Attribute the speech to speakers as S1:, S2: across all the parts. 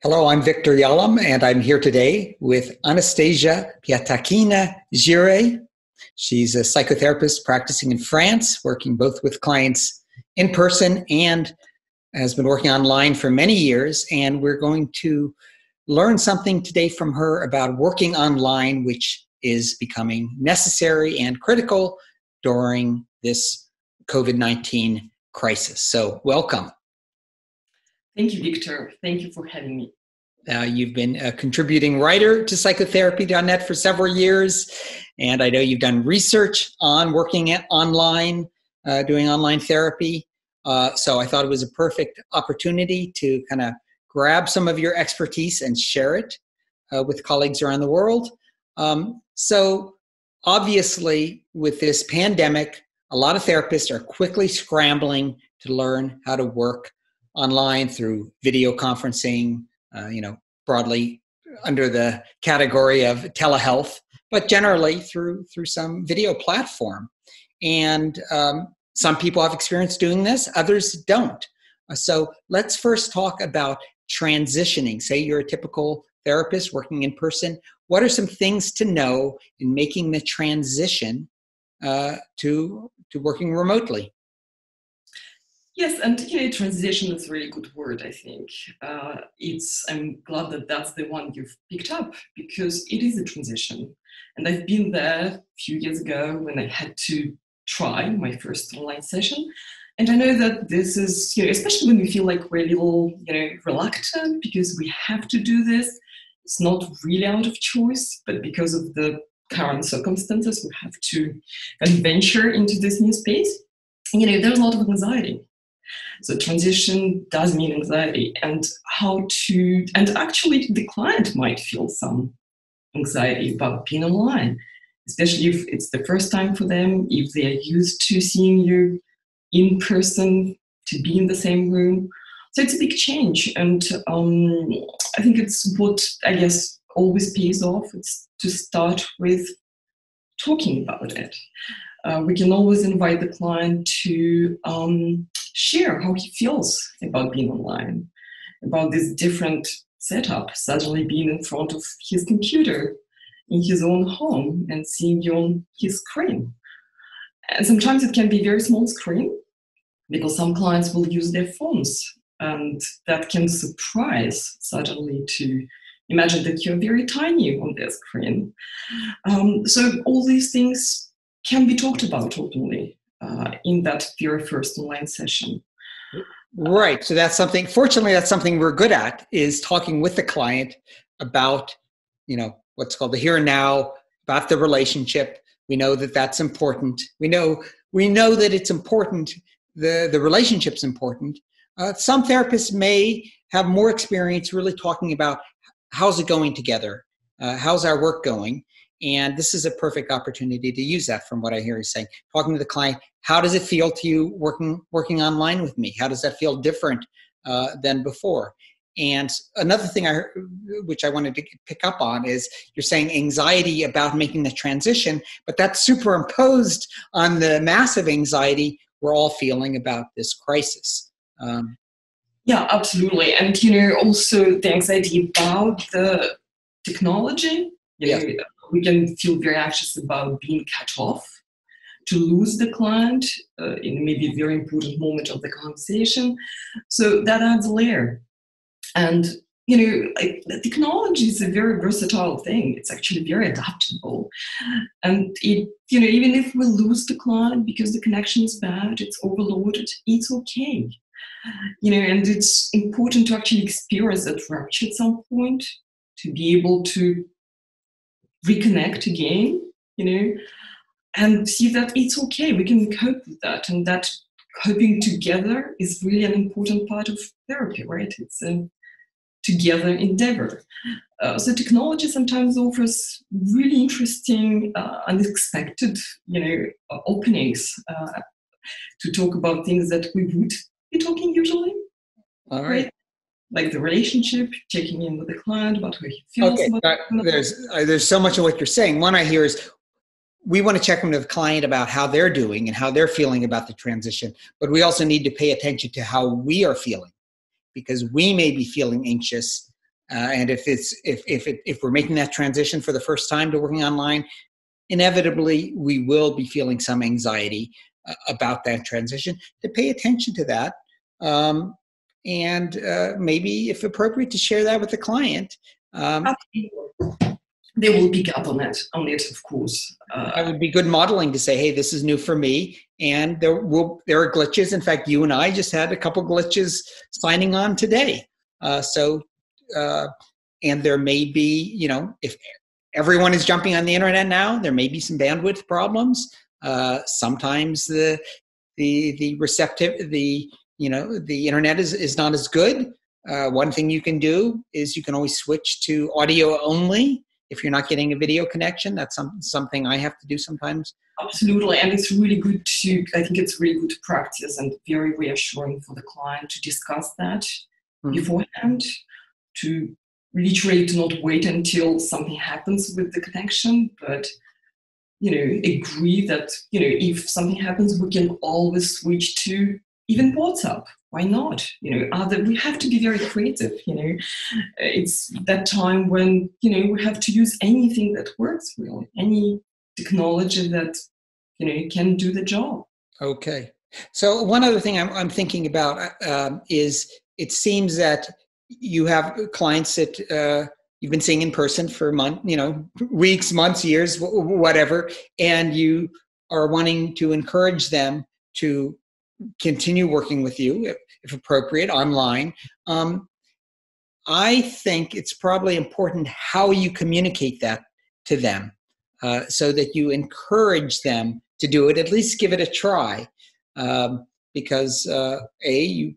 S1: Hello, I'm Victor Yalom, and I'm here today with Anastasia Piatakina-Gire. She's a psychotherapist practicing in France, working both with clients in person and has been working online for many years. And we're going to learn something today from her about working online, which is becoming necessary and critical during this COVID-19 crisis. So welcome.
S2: Thank you, Victor. Thank you for having me.
S1: You've been a contributing writer to psychotherapy.net for several years, and I know you've done research on working online, doing online therapy. So I thought it was a perfect opportunity to kind of grab some of your expertise and share it with colleagues around the world. So obviously, with this pandemic, a lot of therapists are quickly scrambling to learn how to work online through video conferencing, broadly under the category of telehealth, but generally through some video platform. And some people have experience doing this, others don't. So let's first talk about transitioning. Say you're a typical therapist working in person. What are some things to know in making the transition to working remotely?
S2: Yes, and transition is a really good word, I think. I'm glad that that's the one you've picked up, because it is a transition. And I've been there a few years ago when I had to try my first online session. And I know that this is, especially when we feel like we're a little, reluctant because we have to do this. It's not really out of choice, but because of the current circumstances, we have to kind of venture into this new space. There's a lot of anxiety. So transition does mean anxiety, and actually the client might feel some anxiety about being online, especially if it's the first time for them, if they're used to seeing you in person, to be in the same room. So it's a big change, and I think it's what I guess always pays off. It's to start with talking about it. We can always invite the client to share how he feels about being online, about this different setup, suddenly being in front of his computer in his own home and seeing you on his screen. And sometimes it can be a very small screen, because some clients will use their phones, and that can surprise suddenly to imagine that you're very tiny on their screen. So all these things can be talked about openly in that very first online session.
S1: Right. So fortunately, that's something we're good at, is talking with the client about, what's called the here and now, about the relationship. We know that that's important. We know that it's important. The relationship's important. Some therapists may have more experience really talking about how's it going together? How's our work going? And this is a perfect opportunity to use that, from what I hear you saying. Talking to the client, how does it feel to you working online with me? How does that feel different than before? And another thing which I wanted to pick up on is you're saying anxiety about making the transition, but that's superimposed on the massive anxiety we're all feeling about this crisis.
S2: Yeah, absolutely. And, also the anxiety about the technology.
S1: Yes.
S2: We can feel very anxious about being cut off, to lose the client in maybe a very important moment of the conversation. So that adds a layer. And, the technology is a very versatile thing. It's actually very adaptable. And even if we lose the client because the connection is bad, it's overloaded, it's okay. And it's important to actually experience that rupture at some point, to be able to reconnect again, and see that it's okay, we can cope with that, and that coping together is really an important part of therapy, right? It's a together endeavor. So technology sometimes offers really interesting, unexpected, openings to talk about things that we would be talking usually.
S1: All right.
S2: Like the relationship, checking in with the client about how he feels.
S1: Okay, there's so much of what you're saying. One I hear is we want to check in with the client about how they're doing and how they're feeling about the transition, but we also need to pay attention to how we are feeling, because we may be feeling anxious And if we're making that transition for the first time to working online, inevitably we will be feeling some anxiety about that transition. To pay attention to that, and maybe, if appropriate, to share that with the client.
S2: They will pick up on it, of course.
S1: That would be good modeling to say, hey, this is new for me. And there are glitches. In fact, you and I just had a couple glitches signing on today. And there may be, if everyone is jumping on the internet now, there may be some bandwidth problems. Sometimes the internet is not as good. One thing you can do is you can always switch to audio only if you're not getting a video connection. That's something I have to do sometimes.
S2: Absolutely, and it's really good I think it's really good practice and very reassuring for the client to discuss that beforehand, to literally to not wait until something happens with the connection, but agree that if something happens, we can always switch to even WhatsApp. Why not? We have to be very creative. It's that time when we have to use anything that works, really, any technology that can do the job.
S1: Okay. So one other thing I'm thinking about is, it seems that you have clients that you've been seeing in person for weeks, months, years, whatever, and you are wanting to encourage them to continue working with you, if appropriate, online. I think it's probably important how you communicate that to them, so that you encourage them to do it, at least give it a try, because we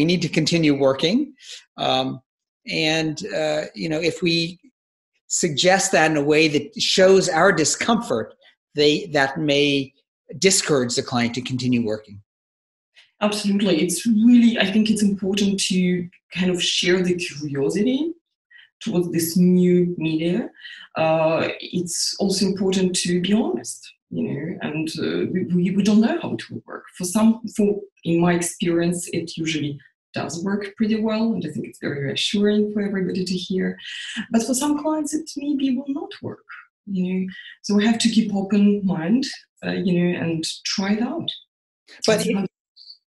S1: need to continue working, and if we suggest that in a way that shows our discomfort, that may discourage the client to continue working.
S2: Absolutely. I think it's important to kind of share the curiosity towards this new media. It's also important to be honest, and we don't know how it will work. In my experience, it usually does work pretty well, and I think it's very reassuring for everybody to hear. But for some clients, it maybe will not work, So we have to keep open mind, and try it out.
S1: But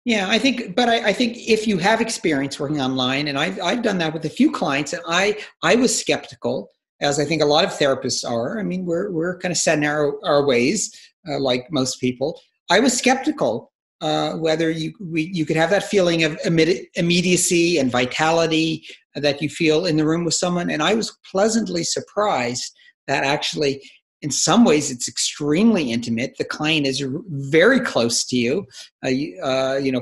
S1: I think if you have experience working online, and I've done that with a few clients, and I was skeptical, as I think a lot of therapists are. I mean, we're kind of set in our ways, like most people. I was skeptical whether you could have that feeling of immediacy and vitality that you feel in the room with someone. And I was pleasantly surprised that actually, in some ways, it's extremely intimate. The client is very close to you,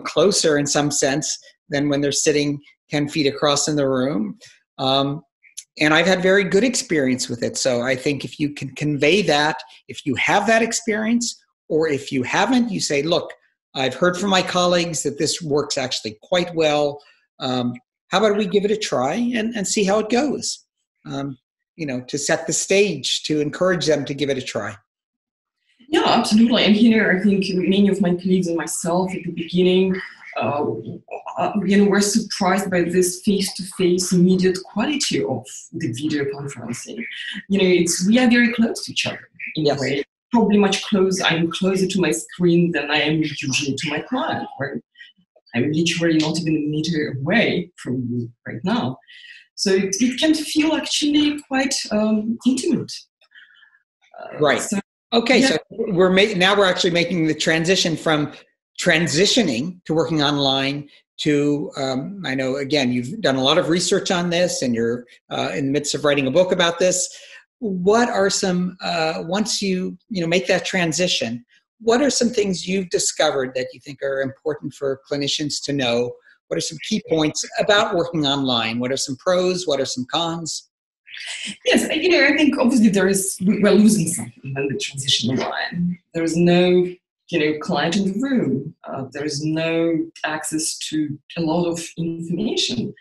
S1: closer in some sense than when they're sitting 10 feet across in the room. And I've had very good experience with it. So I think if you can convey that, if you have that experience, or if you haven't, you say, look, I've heard from my colleagues that this works actually quite well. How about we give it a try and see how it goes? To set the stage, to encourage them to give it a try.
S2: Yeah, absolutely. And here, I think many of my colleagues and myself at the beginning, we're surprised by this face-to-face immediate quality of the video conferencing. We are very close to each other in a way. Probably I'm closer to my screen than I am usually to my client, where I'm literally not even a meter away from you right now. So it can feel actually quite intimate.
S1: Right. So we're actually making the transition from transitioning to working online to, I know, again, you've done a lot of research on this, and you're in the midst of writing a book about this. What are some, once you make that transition, what are some things you've discovered that you think are important for clinicians to know? What are some key points about working online? What are some pros? What are some cons?
S2: Yes, I think obviously we're losing something when the transition online. There is no, client in the room. There is no access to a lot of information.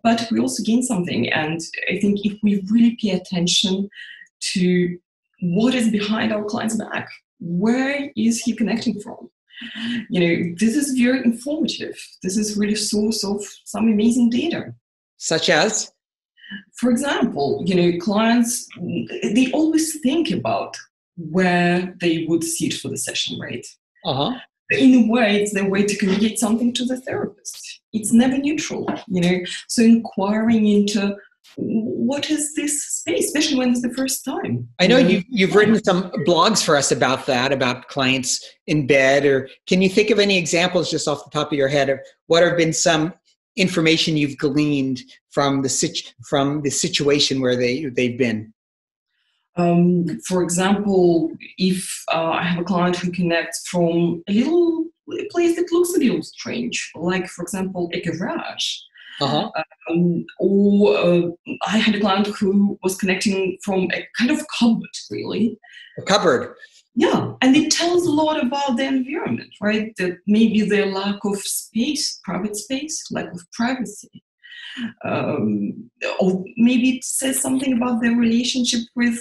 S2: But we also gain something. And I think if we really pay attention to what is behind our client's back, where is he connecting from? This is very informative. This is really source of some amazing data.
S1: Such as?
S2: For example, clients, they always think about where they would sit for the session, right?
S1: Uh-huh.
S2: In a way, it's their way to communicate something to the therapist. It's never neutral. So inquiring into what is this space, especially when it's the first time.
S1: I know you've written some blogs for us about that, about clients in bed, or can you think of any examples just off the top of your head of what have been some information you've gleaned from the situation where they've been?
S2: For example, if I have a client who connects from a little place that looks a little strange, like, for example, a garage.
S1: Uh-huh.
S2: Or I had a client who was connecting from a kind of cupboard, really.
S1: A cupboard.
S2: Yeah, and it tells a lot about the environment, right? That maybe their lack of space, private space, lack of privacy. Or maybe it says something about their relationship with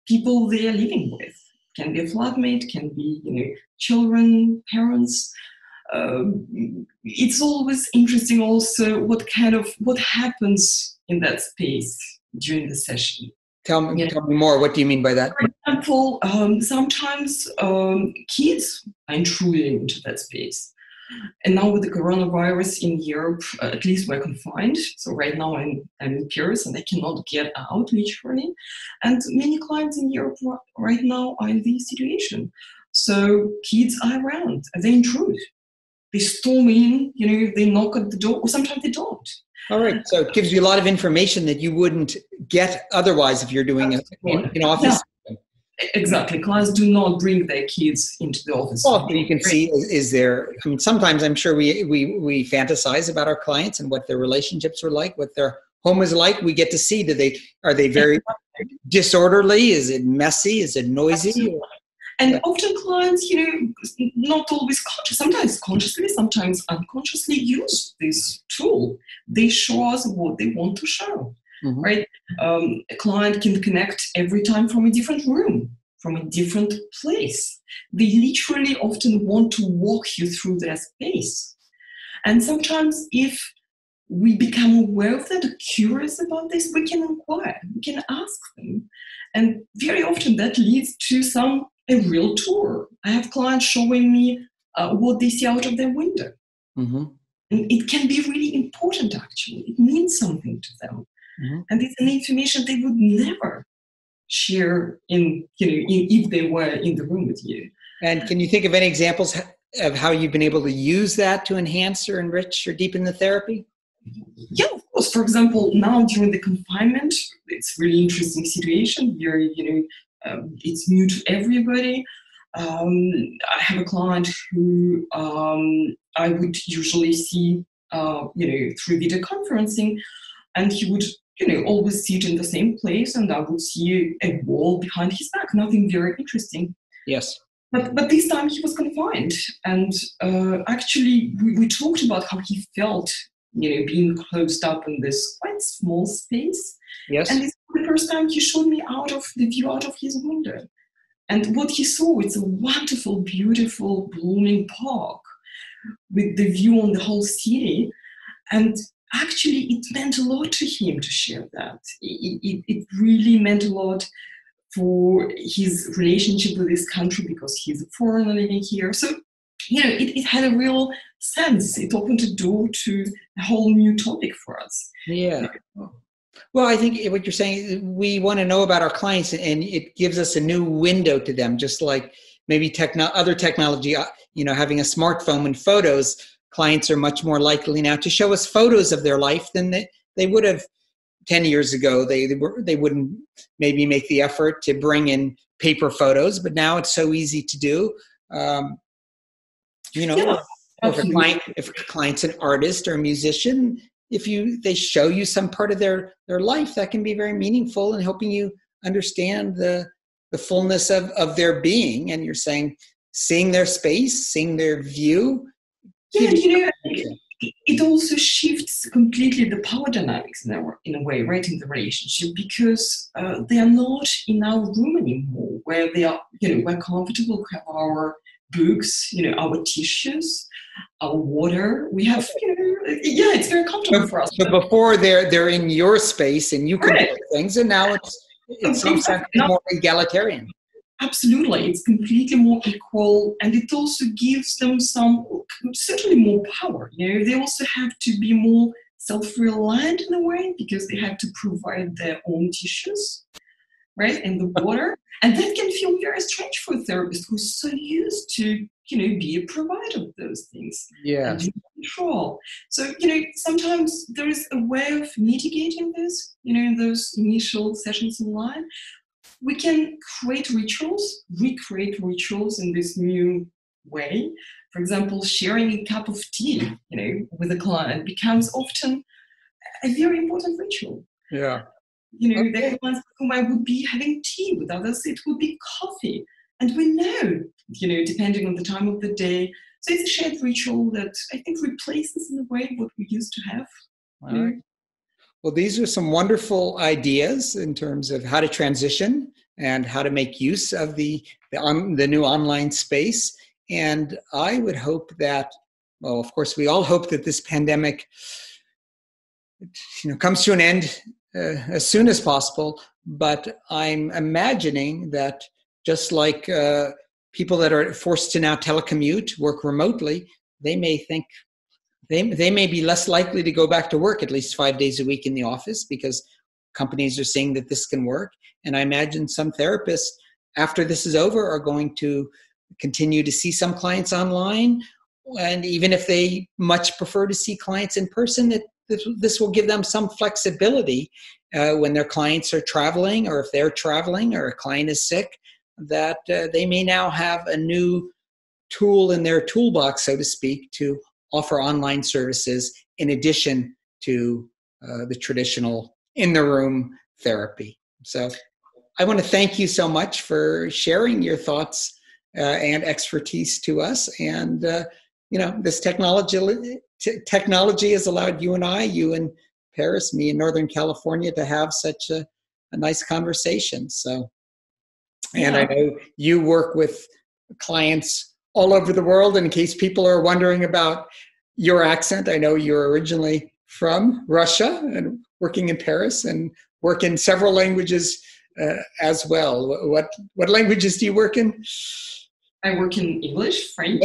S2: people they are living with. Can be a flatmate, can be, children, parents. It's always interesting also what happens in that space during the session.
S1: Tell me more. What do you mean by that?
S2: For example, sometimes kids are intruding into that space. And now with the coronavirus in Europe, at least we're confined. So right now I'm in Paris and I cannot get out literally. And many clients in Europe right now are in this situation. So kids are around and they intrude. They storm in, they knock at the door, or sometimes they don't.
S1: All right. So it gives you a lot of information that you wouldn't get otherwise if you're doing it in office.
S2: Yeah. Exactly. Clients do not bring their kids into the office.
S1: Well, you can see, is there, sometimes I'm sure we fantasize about our clients and what their relationships are like, what their home is like. We get to see, are they very disorderly? Is it messy? Is it noisy?
S2: Absolutely. And often clients, not always conscious, sometimes consciously, sometimes unconsciously use this tool. They show us what they want to show, right? A client can connect every time from a different room, from a different place. They literally often want to walk you through their space. And sometimes if we become aware of that, curious about this, we can inquire, we can ask them. And very often that leads to a real tour. I have clients showing me what they see out of their window. And it can be really important, actually. It means something to them. And it's an information they would never share if they were in the room with you.
S1: And can you think of any examples of how you've been able to use that to enhance or enrich or deepen the therapy?
S2: Yeah, of course. For example, now during the confinement, it's a really interesting situation where, it's new to everybody. I have a client who I would usually see, through video conferencing, and he would, always sit in the same place, and I would see a wall behind his back. Nothing very interesting.
S1: Yes.
S2: But this time he was confined, and actually we talked about how he felt, being closed up in this quite small space.
S1: Yes.
S2: And this was the first time he showed me the view out of his window. And what he saw, it's a wonderful, beautiful, blooming park with the view on the whole city. And actually, it meant a lot to him to share that. It really meant a lot for his relationship with this country because he's a foreigner living here. So, it had a real sense. It opened a door to a whole new topic for us.
S1: Yeah. Well, I think what you're saying, we want to know about our clients, and it gives us a new window to them, just like maybe other technology, having a smartphone and photos. Clients are much more likely now to show us photos of their life than they would have 10 years ago. They wouldn't maybe make the effort to bring in paper photos, but now it's so easy to do.
S2: Yeah,
S1: if a client's an artist or a musician, if they show you some part of their life, that can be very meaningful in helping you understand the fullness of their being. And you're saying, seeing their space, seeing their view.
S2: Yeah, it also shifts completely the power dynamics in a way, right, in the relationship, because they are not in our room anymore, where they are, we're comfortable, we have our books, our tissues, our water. We have, it's very comfortable for us.
S1: So before they're in your space and you can do things, and now it's some sense more egalitarian.
S2: Absolutely, it's completely more equal, and it also gives them certainly more power. They also have to be more self-reliant in a way because they have to provide their own tissues, right, and the water, and that can feel very strange for a therapist who's so used to, be a provider of those things.
S1: Yeah.
S2: And control. So, sometimes there is a way of mitigating this. In those initial sessions online, we can recreate rituals in this new way. For example, sharing a cup of tea, with a client becomes often a very important ritual.
S1: Yeah.
S2: The ones whom I would be having tea with others, it would be coffee. And we know, depending on the time of the day. So it's a shared ritual that I think replaces in a way what we used to have.
S1: All right. Well, these are some wonderful ideas in terms of how to transition and how to make use of the new online space. And I would hope that, well, of course, we all hope that this pandemic, comes to an end as soon as possible. But I'm imagining that just like people that are forced to now telecommute, work remotely, they may think they may be less likely to go back to work at least 5 days a week in the office because companies are seeing that this can work. And I imagine some therapists, after this is over, are going to continue to see some clients online. And even if they much prefer to see clients in person, this will give them some flexibility when their clients are traveling, or if they're traveling or a client is sick, that they may now have a new tool in their toolbox, so to speak, to offer online services in addition to the traditional in-the-room therapy. So I want to thank you so much for sharing your thoughts and expertise to us. And, this technology has allowed you and I, you in Paris, me in Northern California, to have such a nice conversation. So, and I know you work with clients all over the world. And in case people are wondering about your accent, I know you're originally from Russia and working in Paris and work in several languages as well. What languages do you work in?
S2: I work in English, French,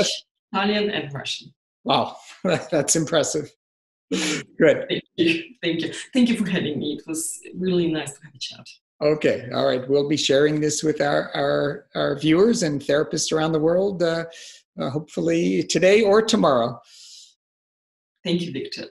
S2: Italian, and Russian.
S1: Wow, that's impressive. Good.
S2: Thank you. Thank you for having me. It was really nice to have a chat.
S1: Okay. All right. We'll be sharing this with our viewers and therapists around the world, hopefully today or tomorrow.
S2: Thank you, Victor.